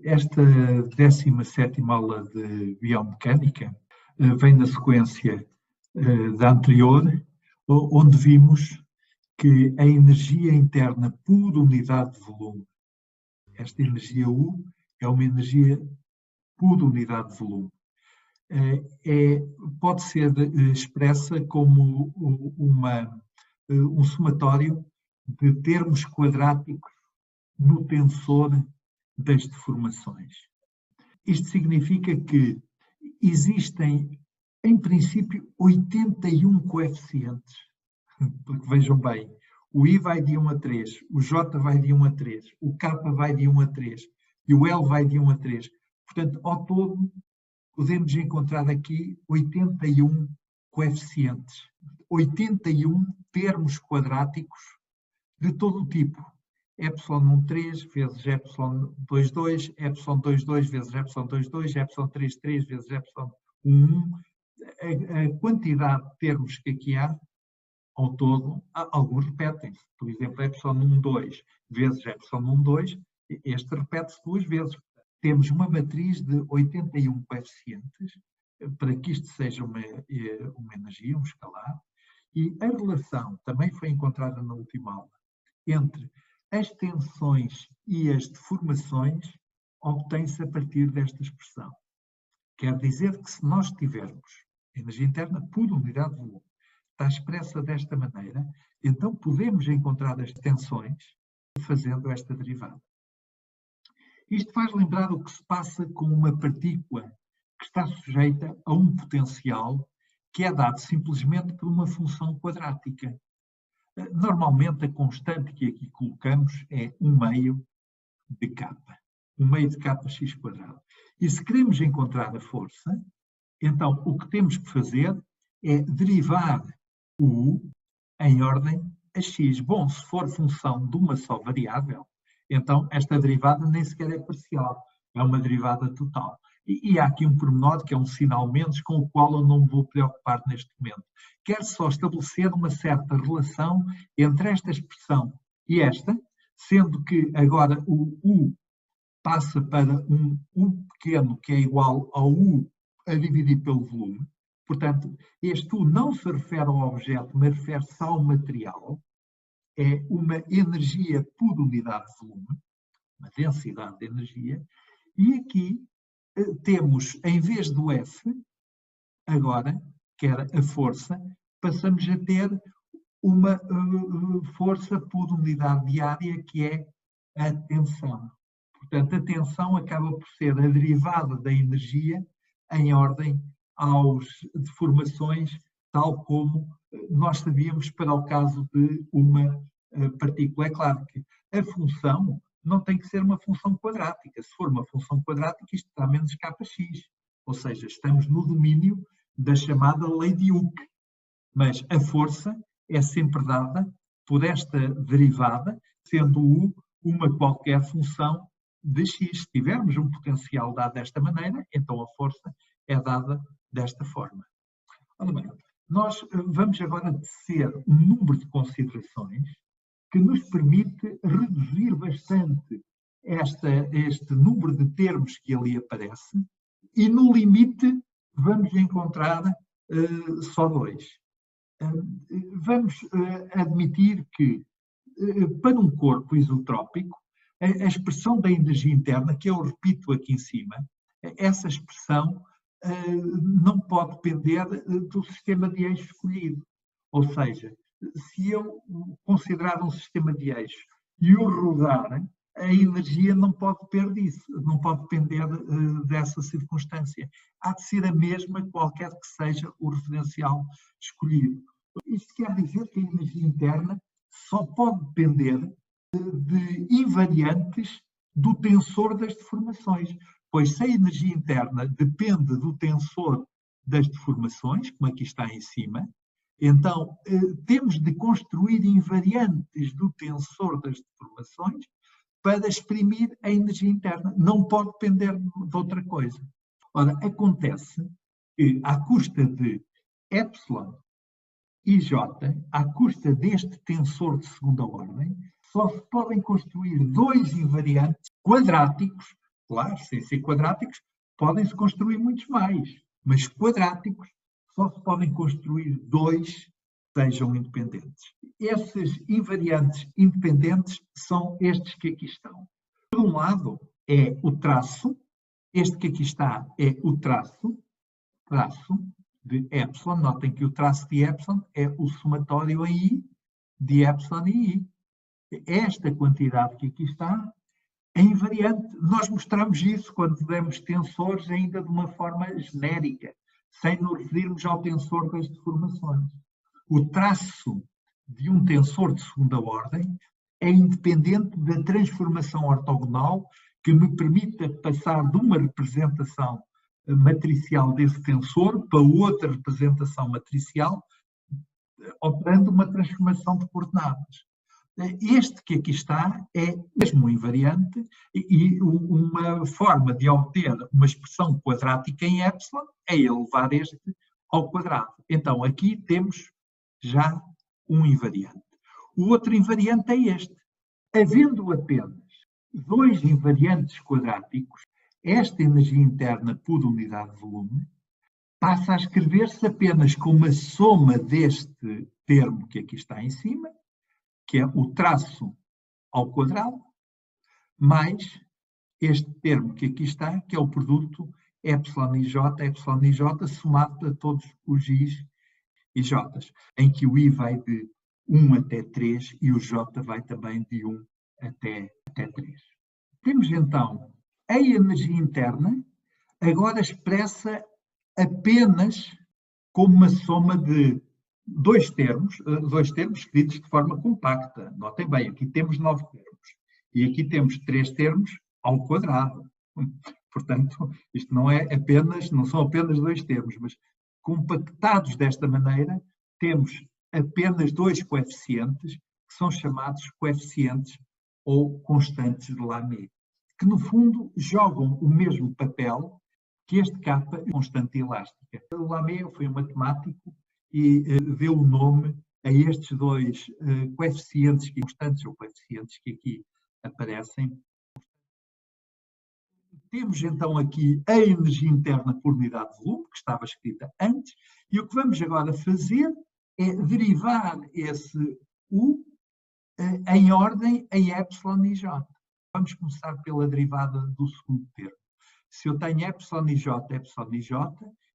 Esta 17ª aula de biomecânica vem na sequência da anterior, onde vimos que a energia interna por unidade de volume, esta energia U, é uma energia por unidade de volume. Pode ser expressa como um somatório de termos quadráticos no tensor das deformações. Isto significa que existem, em princípio, 81 coeficientes. Porque vejam bem, o I vai de 1 a 3, o J vai de 1 a 3, o K vai de 1 a 3 e o L vai de 1 a 3. Portanto, ao todo, podemos encontrar aqui 81 coeficientes, 81 termos quadráticos de todo o tipo. ε13 vezes ε22, ε22 vezes ε22, ε33 vezes ε11. A quantidade de termos que aqui há, ao todo, alguns repetem-se. Por exemplo, ε12 vezes ε12, este repete-se duas vezes. Temos uma matriz de 81 coeficientes, para que isto seja uma energia, um escalar, e a relação também foi encontrada na última aula entre as tensões e as deformações obtém-se a partir desta expressão. Quer dizer que se nós tivermos energia interna por unidade de volume, está expressa desta maneira, então podemos encontrar as tensões fazendo esta derivada. Isto faz lembrar o que se passa com uma partícula que está sujeita a um potencial que é dado simplesmente por uma função quadrática. Normalmente a constante que aqui colocamos é 1/2 de K. 1/2 de Kx². E se queremos encontrar a força, então o que temos que fazer é derivar o U em ordem a x. Bom, se for função de uma só variável, então esta derivada nem sequer é parcial, é uma derivada total. E há aqui um pormenor que é um sinal menos com o qual eu não me vou preocupar neste momento. Quero só estabelecer uma certa relação entre esta expressão e esta, sendo que agora o U passa para um U pequeno que é igual ao U a dividir pelo volume. Portanto, este U não se refere ao objeto, mas refere-se ao material. É uma energia por unidade de volume, uma densidade de energia. E aqui temos, em vez do F, agora, que era a força, passamos a ter uma força por unidade de área, que é a tensão. Portanto, a tensão acaba por ser a derivada da energia em ordem às deformações, tal como nós sabíamos para o caso de uma partícula. É claro que a função não tem que ser uma função quadrática. Se for uma função quadrática, isto dá menos Kx. Ou seja, estamos no domínio da chamada lei de Hooke. Mas a força é sempre dada por esta derivada, sendo U uma qualquer função de x. Se tivermos um potencial dado desta maneira, então a força é dada desta forma. Ora bem, nós vamos agora tecer um número de considerações que nos permite reduzir bastante este número de termos que ali aparece e, no limite, vamos encontrar só dois. Vamos admitir que, para um corpo isotrópico, a expressão da energia interna, que eu repito aqui em cima, essa expressão não pode depender do sistema de eixo escolhido. Ou seja, se eu considerar um sistema de eixo e o rodar, a energia não pode depender disso, não pode depender dessa circunstância. Há de ser a mesma, qualquer que seja o referencial escolhido. Isto quer dizer que a energia interna só pode depender de invariantes do tensor das deformações, pois se a energia interna depende do tensor das deformações, como aqui está em cima, então temos de construir invariantes do tensor das deformações para exprimir a energia interna. Não pode depender de outra coisa. Ora, acontece que, à custa de epsilon e J, à custa deste tensor de segunda ordem, só se podem construir dois invariantes quadráticos Claro, sem ser quadráticos, podem-se construir muitos mais, mas quadráticos só se podem construir dois que sejam independentes. Esses invariantes independentes são estes que aqui estão. Por um lado é o traço, este que aqui está é o traço de epsilon. Notem que o traço de epsilon é o somatório em I de epsilon e I. Esta quantidade que aqui está é invariante. Nós mostramos isso quando demos tensores ainda de uma forma genérica, sem nos referirmos ao tensor das deformações. O traço de um tensor de segunda ordem é independente da transformação ortogonal que me permita passar de uma representação matricial desse tensor para outra representação matricial, operando uma transformação de coordenadas. Este que aqui está é mesmo um invariante e uma forma de obter uma expressão quadrática em epsilon é elevar este ao quadrado. Então, aqui temos já um invariante. O outro invariante é este. Havendo apenas dois invariantes quadráticos, esta energia interna por unidade de volume passa a escrever-se apenas como a soma deste termo que aqui está em cima, que é o traço ao quadrado, mais este termo que aqui está, que é o produto epsilon e j somado para todos os i's e j's, em que o i vai de 1 até 3 e o j vai também de 1 até 3. Temos então a energia interna, agora expressa apenas como uma soma de dois termos escritos de forma compacta. Notem bem, aqui temos 9 termos e aqui temos 3 termos ao quadrado. Portanto, isto não são apenas dois termos, mas compactados desta maneira, temos apenas dois coeficientes, que são chamados coeficientes ou constantes de Lamé, que no fundo jogam o mesmo papel que este K, constante elástica. Lamé foi um matemático e deu o nome a estes dois coeficientes constantes ou coeficientes que aqui aparecem. Temos então aqui a energia interna por unidade de volume, que estava escrita antes, e o que vamos agora fazer é derivar esse U em ordem em epsilon e j. Vamos começar pela derivada do segundo termo. Se eu tenho epsilon e j,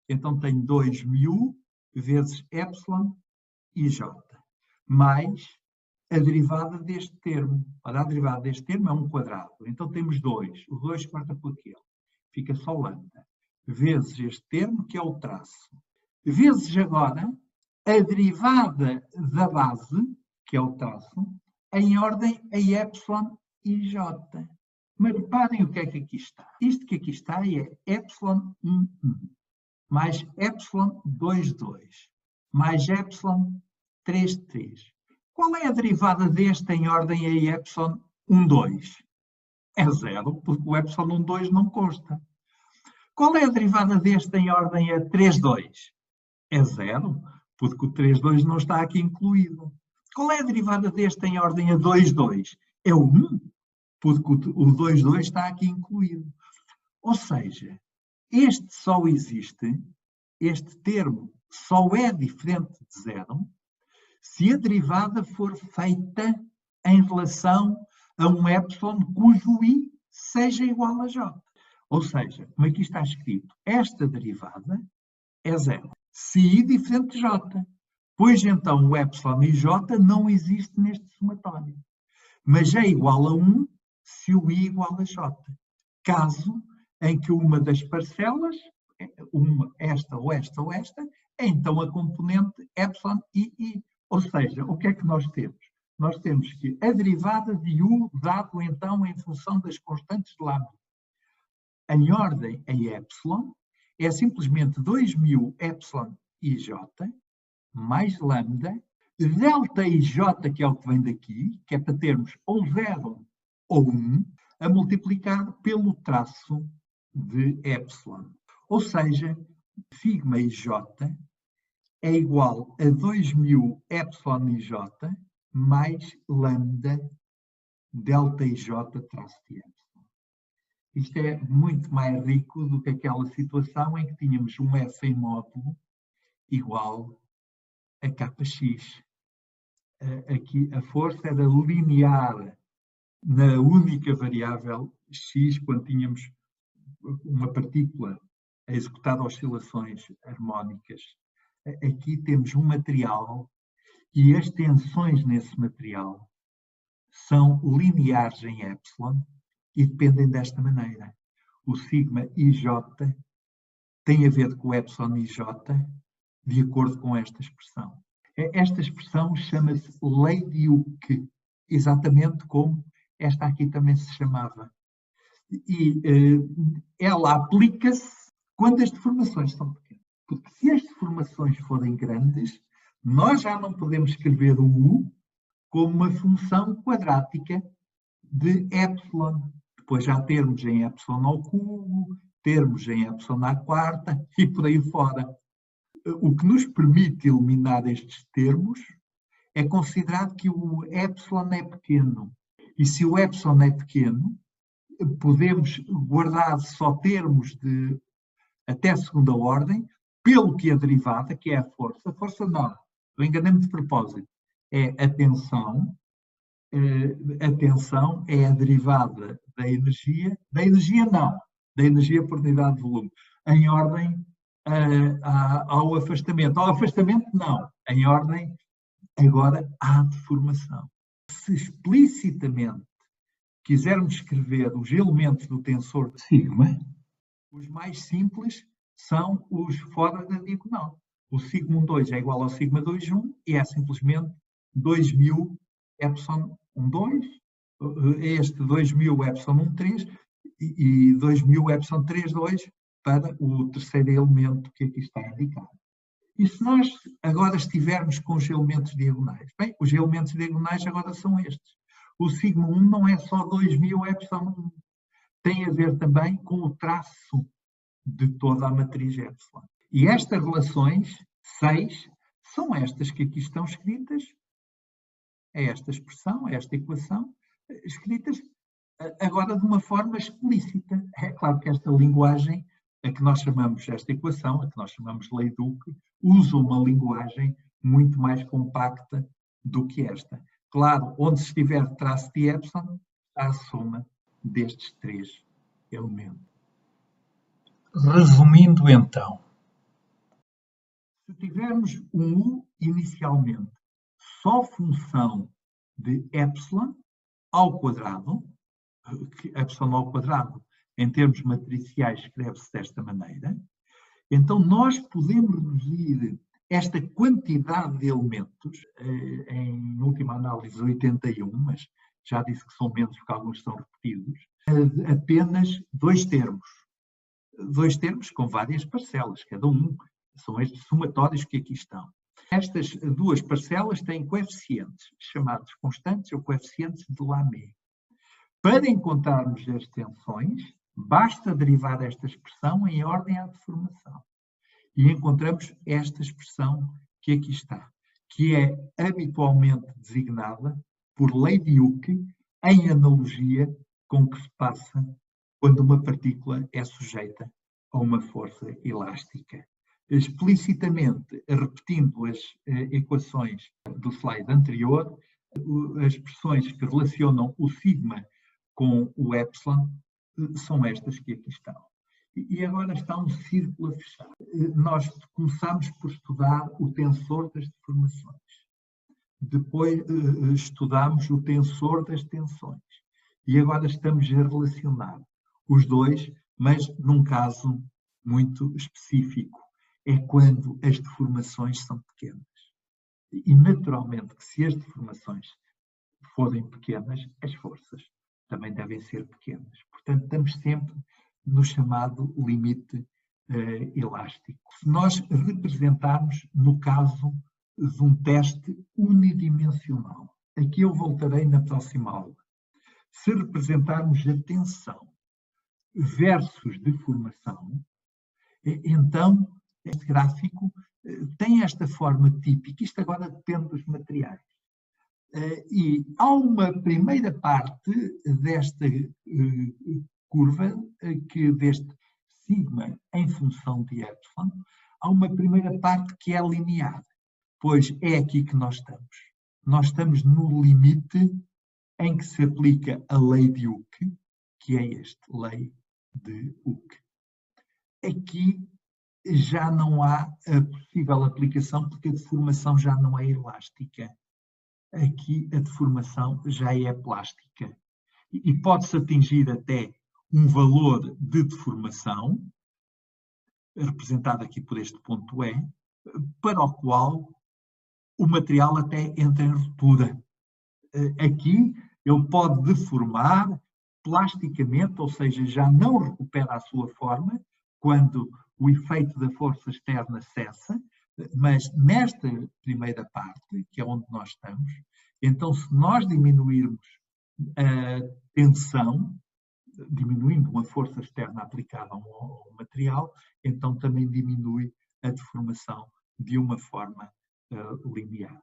então tenho 2μ vezes epsilon e j, mais a derivada deste termo. Ora, a derivada deste termo é 1 quadrado. Então temos 2. O 2 corta por aquele. Fica só lambda. Vezes este termo, que é o traço. Vezes agora a derivada da base, que é o traço, em ordem a epsilon e j. Mas reparem o que é que aqui está. Isto que aqui está é epsilon 1, 1, mais epsilon 2, 2, mais epsilon 3, 3. Qual é a derivada deste em ordem a epsilon 1, 2? É 0, porque o epsilon 1, 2 não consta. Qual é a derivada deste em ordem a 3, 2? É 0, porque o 3, 2 não está aqui incluído. Qual é a derivada deste em ordem a 2, 2? É o 1, porque o 2, 2 está aqui incluído. Ou seja, este termo só é diferente de 0 se a derivada for feita em relação a um epsilon cujo i seja igual a j. Ou seja, como aqui está escrito, esta derivada é 0. Se i diferente de j. Pois então o epsilon e j não existe neste somatório. Mas é igual a 1 se o i igual a j. Caso em que uma das parcelas, esta ou esta ou esta, é então a componente epsilon e i. Ou seja, o que é que nós temos? Nós temos que a derivada de u dado então em função das constantes de lambda em ordem a epsilon é simplesmente 2μ epsilon ij mais lambda, delta ij, que é o que vem daqui, que é para termos ou 0 ou 1, a multiplicar pelo traço de epsilon. Ou seja, sigma ij é igual a 2μ epsilon ij mais lambda delta ij traço de epsilon. Isto é muito mais rico do que aquela situação em que tínhamos um F em módulo igual a kx. Aqui a força era linear na única variável x, quando tínhamos uma partícula a executar oscilações harmónicas. Aqui temos um material e as tensões nesse material são lineares em epsilon e dependem desta maneira. O sigma IJ tem a ver com o epsilon IJ de acordo com esta expressão. Esta expressão chama-se lei de Hooke, exatamente como esta aqui também se chamava. E ela aplica-se quando as deformações são pequenas. Porque se as deformações forem grandes, nós já não podemos escrever o U como uma função quadrática de epsilon. Depois já termos em epsilon ao cubo, termos em epsilon à quarta e por aí fora. O que nos permite eliminar estes termos é considerar que o epsilon é pequeno. E se o epsilon é pequeno, podemos guardar só termos de até segunda ordem, pelo que a derivada, que é a força não, eu enganei-me de propósito, é a tensão é a derivada da energia não, da energia por unidade de volume, em ordem ao afastamento. Ao afastamento não, em ordem agora à deformação. Se explicitamente quisermos escrever os elementos do tensor de sigma, os mais simples são os fora da diagonal. O sigma 2 é igual ao sigma 2,1 e é simplesmente 2000 epsilon 1,2, este 2000 epsilon 1,3 e 2000 epsilon 3,2 para o terceiro elemento que aqui está indicado. E se nós agora estivermos com os elementos diagonais? Bem, os elementos diagonais agora são estes. O sigma 1 não é só 2000 epsilon 1. Tem a ver também com o traço de toda a matriz epsilon. E estas relações 6 são estas que aqui estão escritas. É esta expressão, é esta equação, escritas agora de uma forma explícita. É claro que esta linguagem, a que nós chamamos esta equação, a que nós chamamos lei de Hooke, usa uma linguagem muito mais compacta do que esta. Claro, onde estiver traço de epsilon, está a soma destes três elementos. Resumindo então, se tivermos um U inicialmente só função de epsilon ao quadrado, que epsilon ao quadrado em termos matriciais escreve-se desta maneira, então nós podemos reduzir esta quantidade de elementos, em última análise 81, mas já disse que são menos porque alguns são repetidos, a apenas dois termos. Dois termos com várias parcelas, cada um. São estes somatórios que aqui estão. Estas duas parcelas têm coeficientes, chamados constantes ou coeficientes de Lamé. Para encontrarmos as tensões, basta derivar esta expressão em ordem à deformação. E encontramos esta expressão que aqui está, que é habitualmente designada por lei de Hooke, em analogia com o que se passa quando uma partícula é sujeita a uma força elástica. Explicitamente, repetindo as equações do slide anterior, as expressões que relacionam o sigma com o epsilon são estas que aqui estão. E agora está um círculo a fechar. Nós começamos por estudar o tensor das deformações. Depois estudamos o tensor das tensões. E agora estamos a relacionar os dois, mas num caso muito específico. É quando as deformações são pequenas. E naturalmente que se as deformações forem pequenas, as forças também devem ser pequenas. Portanto, estamos sempre no chamado limite elástico. Se nós representarmos no caso de um teste unidimensional, aqui eu voltarei na próxima aula. Se representarmos a tensão versus deformação, então este gráfico tem esta forma típica. Isto agora depende dos materiais. E há uma primeira parte desta curva que deste sigma em função de epsilon, há uma primeira parte que é linear, pois é aqui que nós estamos. Nós estamos no limite em que se aplica a lei de Hooke, que é este, lei de Hooke. Aqui já não há a possível aplicação, porque a deformação já não é elástica. Aqui a deformação já é plástica. E pode-se atingir até um valor de deformação, representado aqui por este ponto E, para o qual o material até entra em ruptura. Aqui ele pode deformar plasticamente, ou seja, já não recupera a sua forma quando o efeito da força externa cessa, mas nesta primeira parte, que é onde nós estamos, então se nós diminuirmos a tensão, diminuindo uma força externa aplicada ao material, então também diminui a deformação de uma forma linear.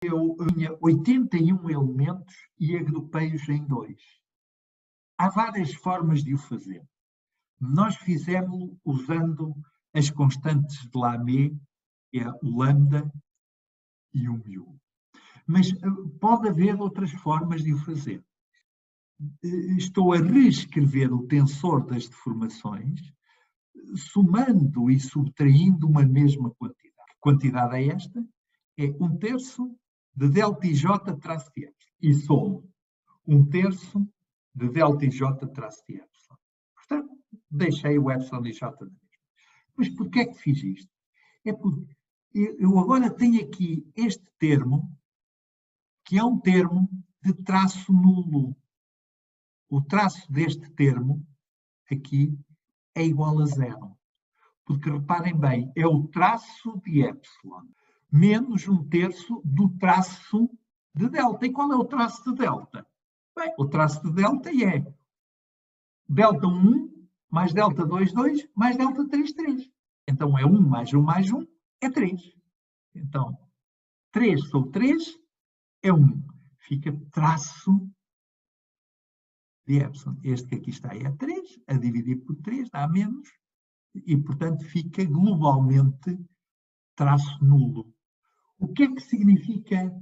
Eu tinha 81 elementos e agrupei-os em 2. Há várias formas de o fazer. Nós fizemos usando as constantes de Lamé, que é o lambda e o mu. Mas pode haver outras formas de o fazer. Estou a reescrever o tensor das deformações, somando e subtraindo uma mesma quantidade. Que quantidade é esta? É 1/3 de ΔJ traço de epsilon. E somo 1/3 de ΔJ traço de epsilon. Portanto, deixei o epsilon e j da mesma. Mas porquê é que fiz isto? É porque eu agora tenho aqui este termo, que é um termo de traço nulo. O traço deste termo aqui é igual a 0. Porque reparem bem, é o traço de epsilon menos 1/3 do traço de delta. E qual é o traço de delta? Bem, o traço de delta é delta 1 mais delta 2, 2 mais delta 3, 3. Então é 1 mais 1 mais 1 é 3. Então 3 sobre 3 é 1. Fica traço de epsilon. Este que aqui está é 3, a dividir por 3 dá menos, e portanto fica globalmente traço nulo. O que é que significa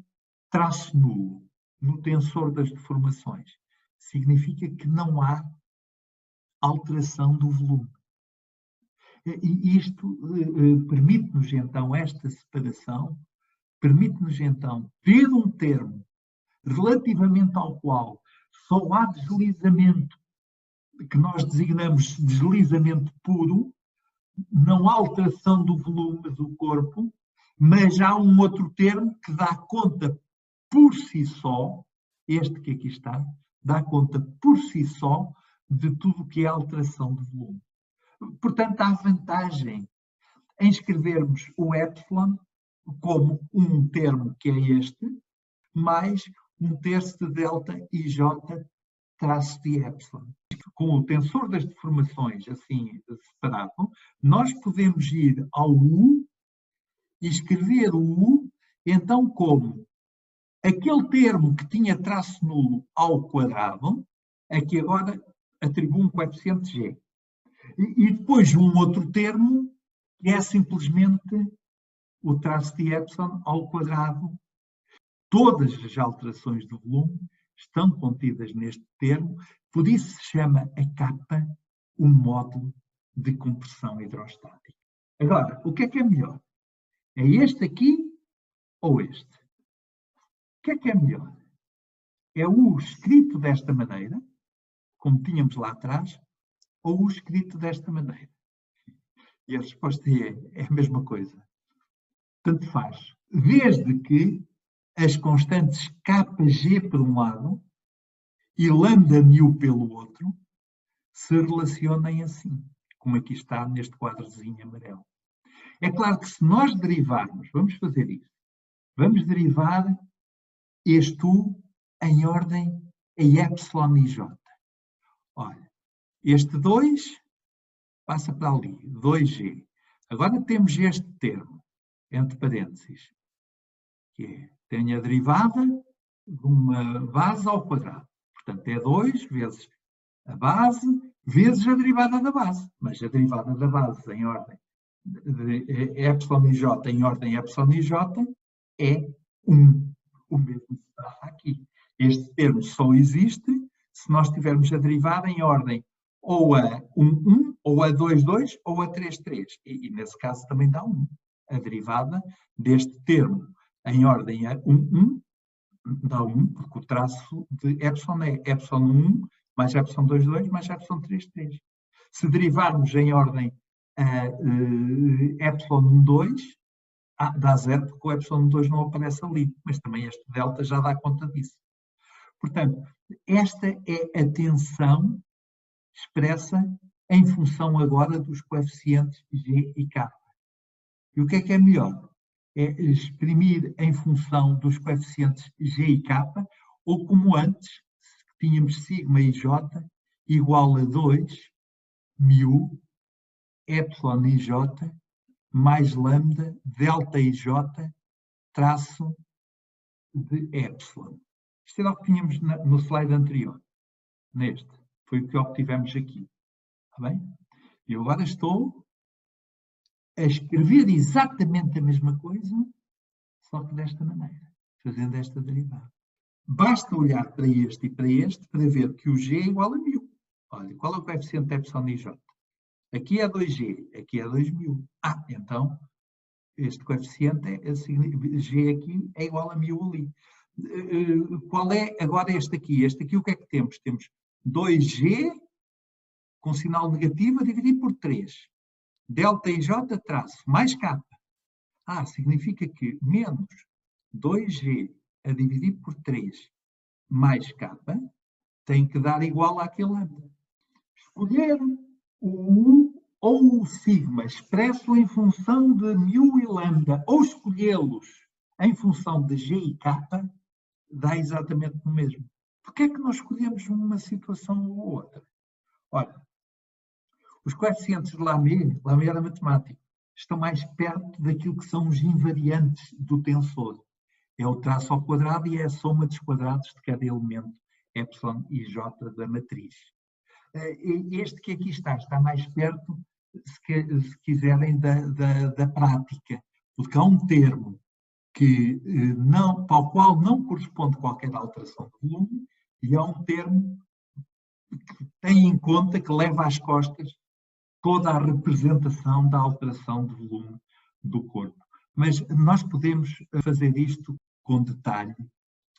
traço nulo no tensor das deformações? Significa que não há alteração do volume. E isto permite-nos então, esta separação, permite-nos então ter um termo relativamente ao qual só há deslizamento, que nós designamos deslizamento puro, não há alteração do volume do corpo, mas há um outro termo que dá conta por si só, este que aqui está, dá conta por si só de tudo o que é alteração de volume. Portanto, há vantagem em escrevermos o epsilon como um termo que é este, mais 1/3 de delta ij traço de epsilon. Com o tensor das deformações assim separado, nós podemos ir ao U e escrever o U então como aquele termo que tinha traço nulo ao quadrado, aqui agora atribuo um coeficiente G. E depois um outro termo que é simplesmente o traço de epsilon ao quadrado. Todas as alterações do volume estão contidas neste termo, por isso se chama a capa o módulo de compressão hidrostática. Agora, o que é melhor? É este aqui ou este? O que é melhor? É o escrito desta maneira, como tínhamos lá atrás, ou o escrito desta maneira? E a resposta é a mesma coisa. Tanto faz. Desde que as constantes kg por um lado e lambda mu pelo outro se relacionem assim, como aqui está neste quadrozinho amarelo. É claro que se nós derivarmos, vamos fazer isso, vamos derivar este U em ordem a epsilon e j. Olha, este 2 passa para ali, 2G. Agora temos este termo, entre parênteses, que é, tem a derivada de uma base ao quadrado. Portanto, é 2 vezes A base vezes a derivada da base. Mas a derivada da base em ordem de epsilon e j em ordem epsilon e j é 1. O mesmo que está aqui. Este termo só existe se nós tivermos a derivada em ordem ou a 1, ou a 2, ou a 3. E nesse caso também dá 1. A derivada deste termo em ordem a 1 dá 1, porque o traço de epsilon é epsilon 1 mais epsilon 2 mais epsilon 3. Se derivarmos em ordem a epsilon 2, dá 0, porque o epsilon 2 não aparece ali, mas também este delta já dá conta disso. Portanto, esta é a tensão expressa em função agora dos coeficientes G e K. E o que é melhor? É exprimir em função dos coeficientes G e K, ou como antes, tínhamos sigma e J igual a 2 μ epsilon i J mais lambda delta i J traço de epsilon. Isto era o que tínhamos no slide anterior. Neste. Foi o que obtivemos aqui. Está bem? E eu agora estou a escrever exatamente a mesma coisa, só que desta maneira, fazendo esta derivada. Basta olhar para este e para este para ver que o G é igual a μ. Olha, qual é o coeficiente de epsilon i J? Aqui é 2G, aqui é 2μ. Então, este coeficiente, G aqui, é igual a μ ali. Qual é agora este aqui? Este aqui o que é que temos? Temos 2G com sinal negativo a dividir por 3. Delta i J traço mais K. Significa que menos 2G a dividir por 3 mais K tem que dar igual àquele lambda. Escolher o U ou o sigma expresso em função de μ e lambda, ou escolhê-los em função de G e K, dá exatamente o mesmo. Porquê é que nós escolhemos uma situação ou outra? Olha, os coeficientes de Lamé era matemático, estão mais perto daquilo que são os invariantes do tensor. É o traço ao quadrado e é a soma dos quadrados de cada elemento epsilon e j da matriz. Este que aqui está mais perto, se quiserem, da prática, porque há um termo para o qual não corresponde qualquer alteração de volume, e há um termo que tem em conta, que leva às costas toda a representação da alteração de volume do corpo. Mas nós podemos fazer isto com detalhe.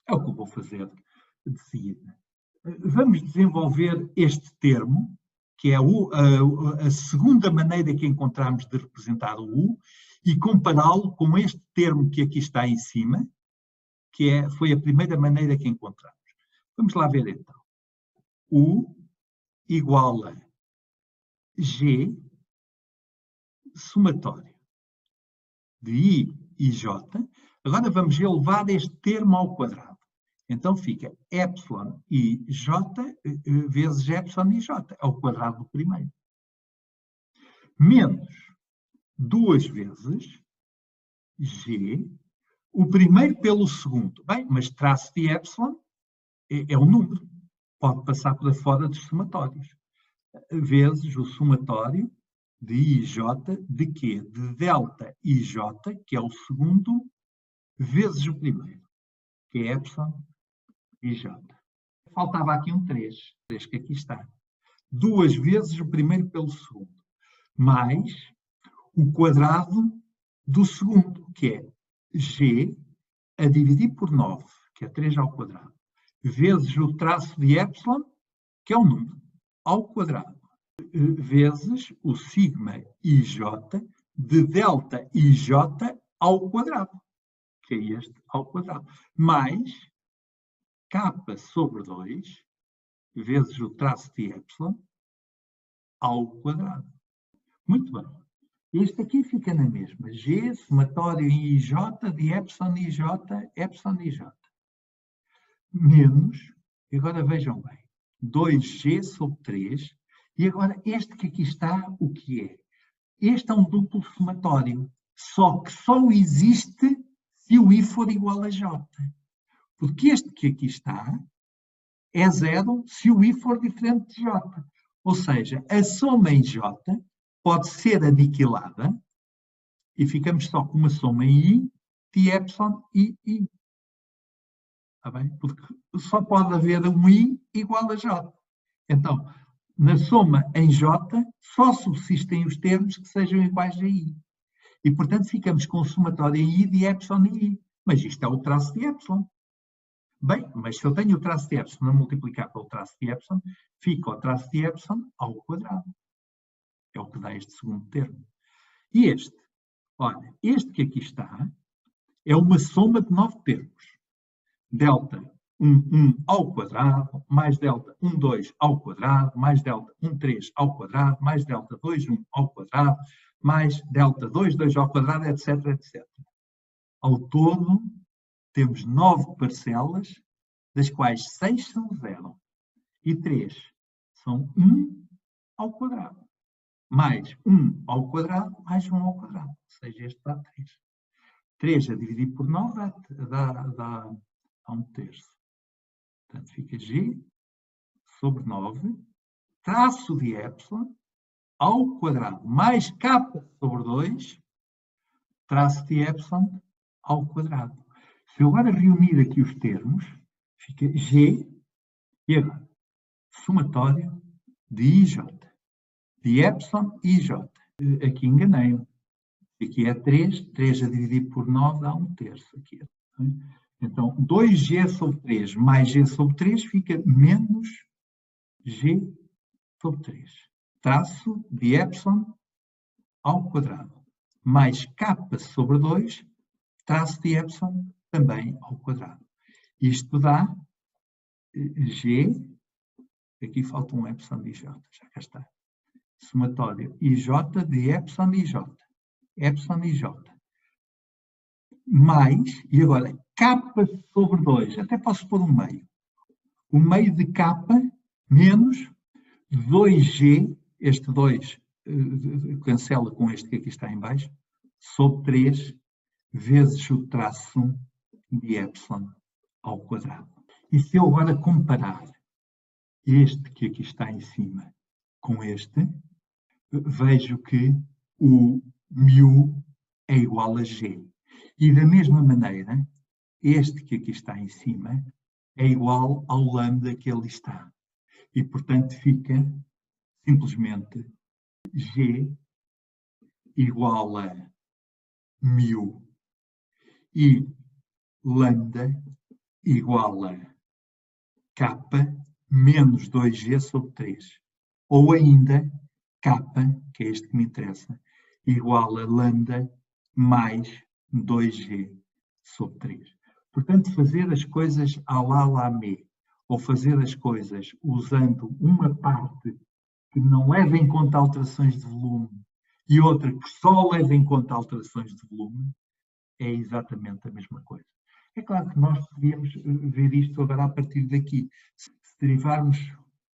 É o que eu vou fazer de seguida. Vamos desenvolver este termo, que é a segunda maneira que encontramos de representar o U, e compará-lo com este termo que aqui está em cima, que foi a primeira maneira que encontramos. Vamos lá ver então. U igual a G somatório de I e J. Agora vamos elevar este termo ao quadrado. Então fica epsilon i J vezes epsilon i J, ao quadrado do primeiro. Menos 2 vezes G, o primeiro pelo segundo. Bem, mas traço de epsilon é um número. Pode passar por fora dos somatórios. Vezes o somatório de I e J, de quê? De delta i J, que é o segundo, vezes o primeiro, que é epsilon i J. Faltava aqui um 3 que aqui está. 2 vezes o primeiro pelo segundo, mais o quadrado do segundo, que é G a dividir por 9, que é 3 ao quadrado, vezes o traço de epsilon, que é um número, ao quadrado, vezes o sigma ij de delta ij ao quadrado, que é este ao quadrado, mais k sobre 2 vezes o traço de epsilon ao quadrado. Muito bem. Este aqui fica na mesma. G, somatório em ij de epsilon ij, menos, e agora vejam bem, 2G sobre 3, e agora este que aqui está, o que é? Este é um duplo somatório, só que só existe se o I for igual a J. Porque este que aqui está é zero se o I for diferente de J. Ou seja, a soma em J pode ser aniquilada e ficamos só com uma soma em I de epsilon e I. Está bem? Porque só pode haver um I igual a J. Então, na soma em J, só subsistem os termos que sejam iguais a I. E, portanto, ficamos com o somatório em I de epsilon e I. Mas isto é o traço de epsilon. Bem, mas se eu tenho o traço de epsilon a multiplicar pelo traço de epsilon, fica o traço de epsilon ao quadrado. É o que dá este segundo termo. E este? Olha, este que aqui está é uma soma de 9 termos. Delta 1 ao quadrado, mais delta 2 ao quadrado, mais delta 3 ao quadrado, mais delta 1 ao quadrado, mais delta 2 ao quadrado, etc, etc. Ao todo, temos 9 parcelas, das quais 6 são 0 e 3 são 1 ao quadrado. Mais 1 ao quadrado, mais 1 ao quadrado. Ou seja, este dá 3. 3 a dividir por 9 dá 1/3. Portanto, fica G sobre 9, traço de epsilon, ao quadrado, mais K sobre 2, traço de epsilon, ao quadrado. Se eu agora reunir aqui os termos, fica G, e agora, somatório de IJ, de epsilon IJ. Aqui enganei-me. Aqui é 3, 3 a dividir por 9 dá 1/3. Aqui. Então, 2G sobre 3 mais G sobre 3 fica menos G sobre 3. Traço de epsilon ao quadrado. Mais K sobre 2, traço de epsilon também ao quadrado. Isto dá G, aqui falta um epsilon de J, já cá está. Somatório IJ de epsilon e J. Epsilon e J. Mais, e agora, K sobre 2, até posso pôr um meio. O meio de K menos 2G, este 2 cancela com este que aqui está em baixo, sobre 3 vezes o traço de epsilon ao quadrado. E se eu agora comparar este que aqui está em cima com este, vejo que o μ é igual a G. E da mesma maneira, este que aqui está em cima é igual ao lambda que ali está. E, portanto, fica simplesmente G igual a μ e lambda igual a K menos 2G sobre 3. Ou ainda K, que é este que me interessa, igual a lambda mais 2G sobre 3. Portanto, fazer as coisas à lá me, ou fazer as coisas usando uma parte que não leva em conta alterações de volume e outra que só leva em conta alterações de volume, é exatamente a mesma coisa. É claro que nós podíamos ver isto agora a partir daqui. Se derivarmos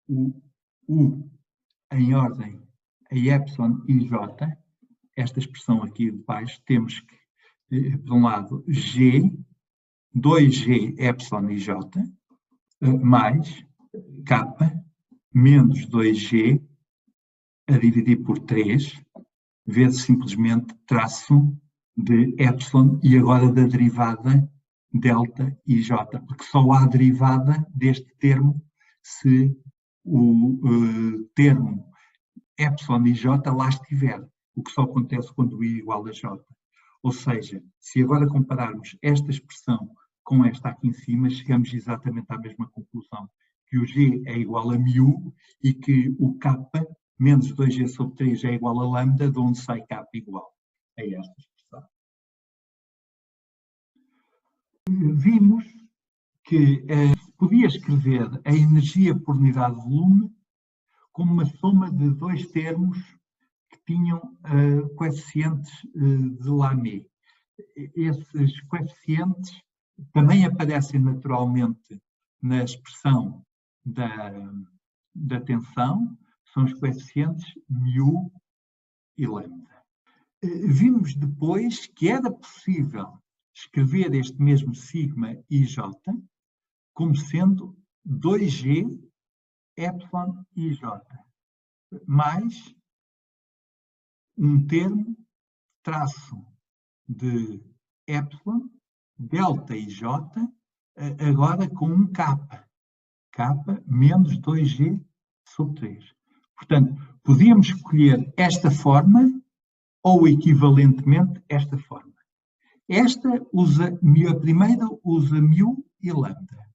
o U em ordem a epsilon e J, esta expressão aqui de baixo, temos que, por um lado, G, 2G epsilon e J, mais K, menos 2G, a dividir por 3, vezes simplesmente traço de epsilon e agora da derivada delta e J, porque só há derivada deste termo se o termo epsilon e J lá estiver, o que só acontece quando I igual a J. Ou seja, se agora compararmos esta expressão com esta aqui em cima, chegamos exatamente à mesma conclusão, que o G é igual a μ e que o K menos 2G sobre 3 é igual a lambda, de onde sai K igual a esta expressão. Vimos que podia escrever a energia por unidade de volume como uma soma de dois termos que tinham coeficientes de Lamé. Esses coeficientes também aparecem naturalmente na expressão da tensão, são os coeficientes μ e lambda. Vimos depois que era possível escrever este mesmo sigma e j como sendo 2G, epsilon e J, mais um termo, traço de epsilon, delta e J, agora com um K. K menos 2G sobre 3. Portanto, podíamos escolher esta forma ou, equivalentemente, esta forma. A primeira usa μ e lambda.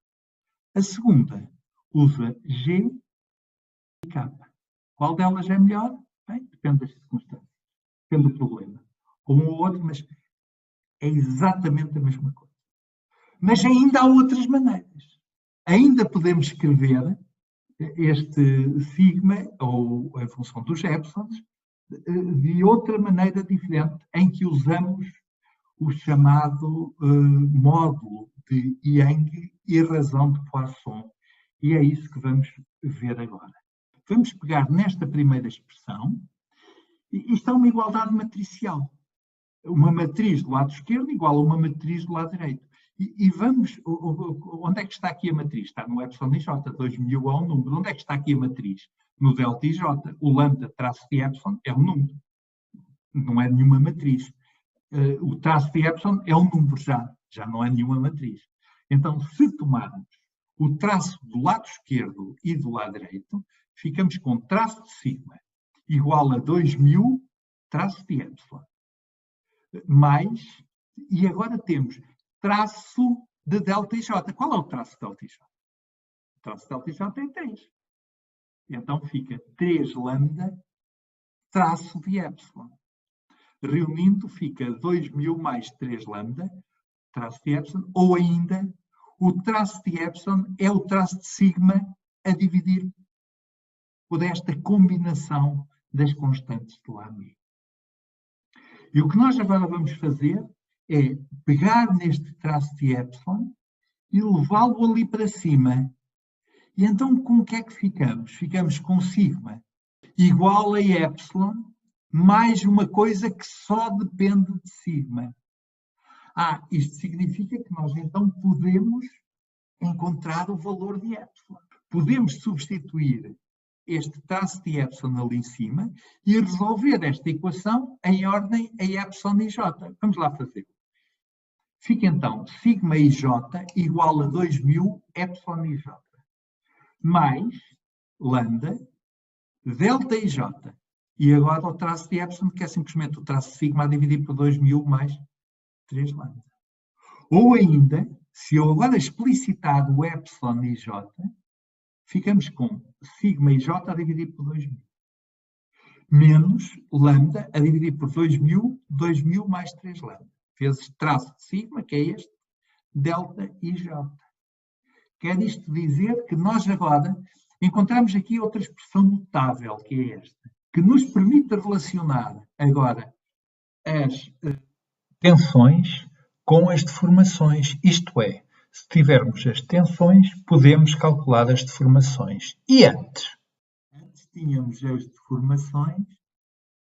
A segunda usa G e K. Qual delas é melhor? Bem, depende das circunstâncias. Depende do problema. Ou um ou outro, mas é exatamente a mesma coisa. Mas ainda há outras maneiras. Ainda podemos escrever este sigma, ou em função dos epsilons, de outra maneira diferente, em que usamos o chamado módulo de Yang e razão de Poisson. E é isso que vamos ver agora. Vamos pegar nesta primeira expressão, e isto é uma igualdade matricial. Uma matriz do lado esquerdo igual a uma matriz do lado direito. E vamos, onde é que está aqui a matriz? Está no epsilon e j, 2000 é um número. Onde é que está aqui a matriz? No delta e j. O lambda traço de epsilon é um número. Não é nenhuma matriz. O traço de epsilon é um número já não é nenhuma matriz. Então, se tomarmos o traço do lado esquerdo e do lado direito, ficamos com traço de sigma igual a 2000 traço de epsilon. Mais, e agora temos traço de delta e j. Qual é o traço de delta e j? O traço de delta e j é 3. Então fica 3 lambda traço de epsilon. Reunindo fica 2000 mais 3 lambda traço de epsilon, ou ainda o traço de epsilon é o traço de sigma a dividir por esta combinação das constantes de Lamy. E o que nós agora vamos fazer é pegar neste traço de epsilon e levá-lo ali para cima. E então com o que é que ficamos? Ficamos com sigma igual a epsilon mais uma coisa que só depende de sigma. Isto significa que nós então podemos encontrar o valor de epsilon. Podemos substituir este traço de epsilon ali em cima e resolver esta equação em ordem a epsilon e j. Vamos lá fazer. Fica então sigma e j igual a 2000 epsilon e j. Mais lambda, delta e j. E agora o traço de epsilon, que é simplesmente o traço de sigma a dividir por 2000 mais 3 lambda. Ou ainda, se eu agora explicitar o epsilon e j, ficamos com sigma e j a dividir por 2000. Menos lambda a dividir por 2000, 2000 mais 3 lambda. Vezes traço de sigma, que é este, delta e j. Quer isto dizer que nós agora encontramos aqui outra expressão notável, que é esta, que nos permite relacionar agora as tensões com as deformações. Isto é, se tivermos as tensões, podemos calcular as deformações. E antes? Antes tínhamos as deformações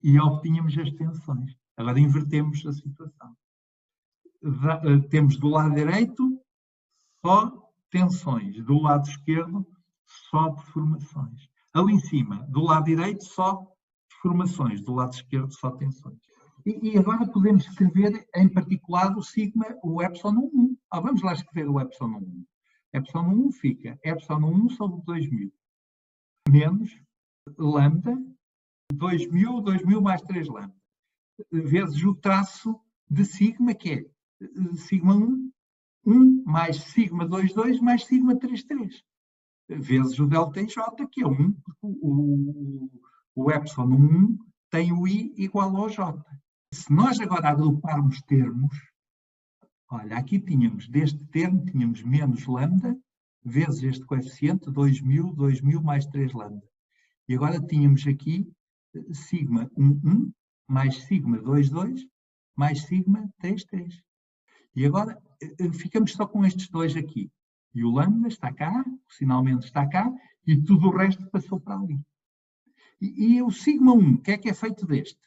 e obtínhamos as tensões. Agora invertemos a situação. Temos do lado direito só tensões, do lado esquerdo só deformações. Ali em cima, do lado direito só deformações, do lado esquerdo só tensões. E agora podemos escrever em particular o sigma, o epsilon 1. Vamos lá escrever o epsilon 1. Epsilon 1 fica epsilon 1 sobre 2000 menos lambda 2000, 2000 mais 3 lambda vezes o traço de sigma, que é sigma 1, 1 mais sigma 2, 2 mais sigma 3, 3 vezes o delta e j, que é 1, o epsilon 1 tem o i igual ao j. Se nós agora agruparmos termos, olha, aqui tínhamos, deste termo, tínhamos menos lambda, vezes este coeficiente, 2000, 2000 mais 3 lambda. E agora tínhamos aqui sigma 1, 1, mais sigma 2, 2, mais sigma 3, 3. E agora ficamos só com estes dois aqui. E o lambda está cá, o sinal menos está cá, e tudo o resto passou para ali. E o sigma 1, o que é feito deste?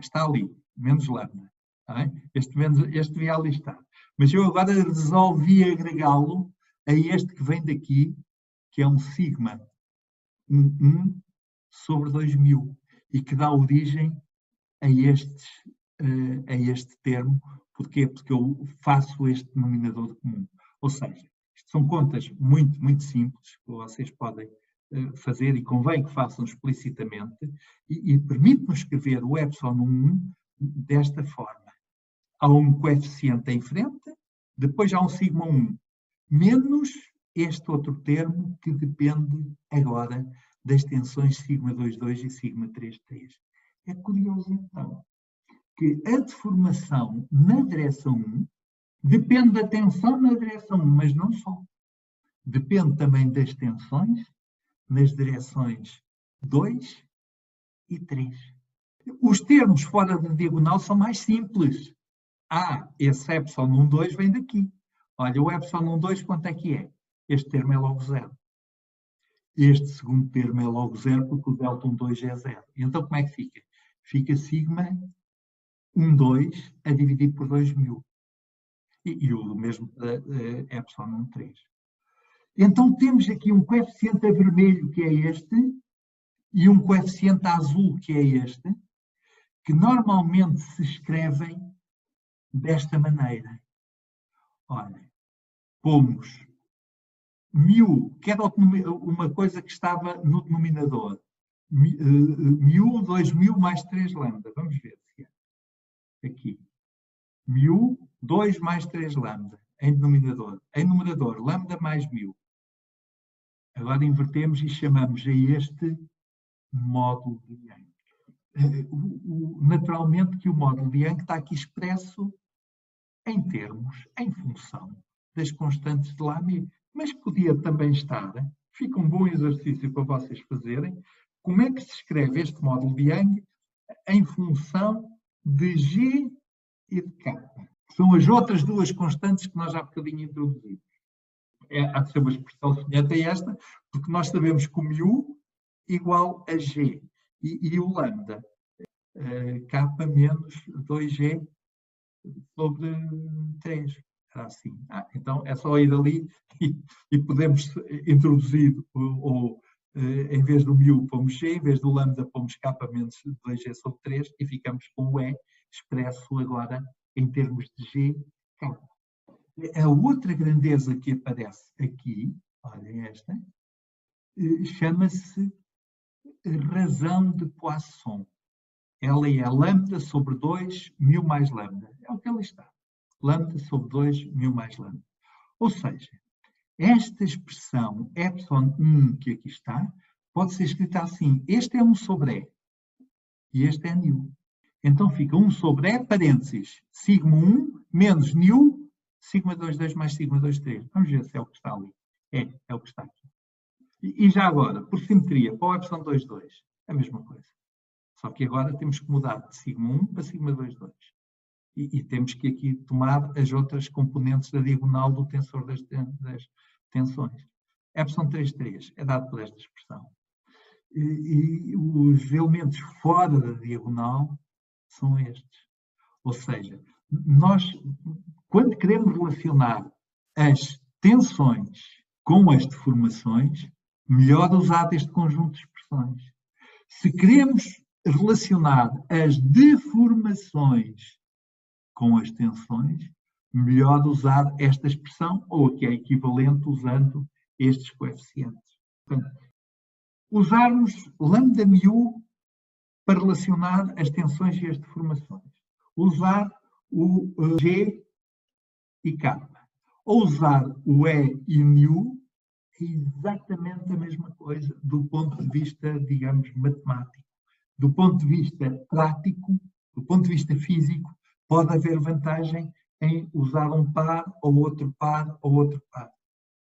Está ali, menos lambda. Tá? Este devia ali estar. Mas eu agora resolvi agregá-lo a este que vem daqui, que é um sigma 1 sobre 2000 e que dá origem a este termo. Porquê? Porque eu faço este denominador comum. Ou seja, isto são contas muito, muito simples que vocês podem fazer e convém que façam explicitamente e permite-nos escrever o epsilon 1 desta forma. Há um coeficiente em frente, depois há um sigma 1, menos este outro termo que depende agora das tensões sigma 2,2 e sigma 3,3. É curioso, então, que a deformação na direção 1 depende da tensão na direção 1, mas não só. Depende também das tensões nas direções 2 e 3. Os termos fora da diagonal são mais simples. Esse epsilon 1,2 vem daqui. Olha, o epsilon 1,2 quanto é que é? Este termo é logo 0. Este segundo termo é logo 0 porque o delta 1,2 é 0. E então como é que fica? Fica sigma 1,2 a dividir por 2000. E o mesmo para epsilon 1,3. Então temos aqui um coeficiente a vermelho, que é este, e um coeficiente a azul, que é este, que normalmente se escrevem desta maneira. Olha, pomos 1000, que era uma coisa que estava no denominador. 1000, 2000 mais 3 lambda. Vamos ver se é. Aqui. 1000, 2 mais 3 lambda. Em denominador. Em numerador, lambda mais 1000. Agora invertemos e chamamos a este módulo de Young. Naturalmente que o módulo de Young está aqui expresso em termos, em função das constantes de Lamy, mas podia também estar, fica um bom exercício para vocês fazerem, como é que se escreve este módulo de Young em função de G e de K. São as outras duas constantes que nós há bocadinho introduzimos. Há de ser uma expressão semelhante a esta, porque nós sabemos que o μ igual a G e o lambda, K menos 2G sobre 3. Era assim. Então é só ir ali e podemos introduzir, ou em vez do μ pomos G, em vez do lambda pomos K menos 2G sobre 3 e ficamos com o E expresso agora em termos de G, K. A outra grandeza que aparece aqui, olha esta, chama-se razão de Poisson. Ela é lambda sobre 2, μ mais lambda. É o que ela está. Lambda sobre 2, μ mais lambda. Ou seja, esta expressão epsilon 1 que aqui está, pode ser escrita assim. Este é 1 sobre E. E este é μ. Então fica 1 sobre E, parênteses, sigma 1 menos μ, sigma 2,2 mais sigma 2,3. Vamos ver se é o que está ali. É o que está aqui. E já agora, por simetria, para o epsilon 2,2, a mesma coisa. Só que agora temos que mudar de sigma 1 para sigma 2,2. E temos que aqui tomar as outras componentes da diagonal do tensor das tensões. Epsilon 3,3 é dado por esta expressão. E os elementos fora da diagonal são estes. Ou seja, nós, quando queremos relacionar as tensões com as deformações, melhor usar este conjunto de expressões. Se queremos relacionar as deformações com as tensões, melhor usar esta expressão, ou a que é equivalente usando estes coeficientes. Portanto, usarmos lambda μ para relacionar as tensões e as deformações. Usar o G e K. Ou usar o E e μ é exatamente a mesma coisa do ponto de vista, digamos, matemático. Do ponto de vista prático, do ponto de vista físico, pode haver vantagem em usar um par ou outro par ou outro par.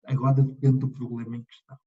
Agora depende do problema em questão.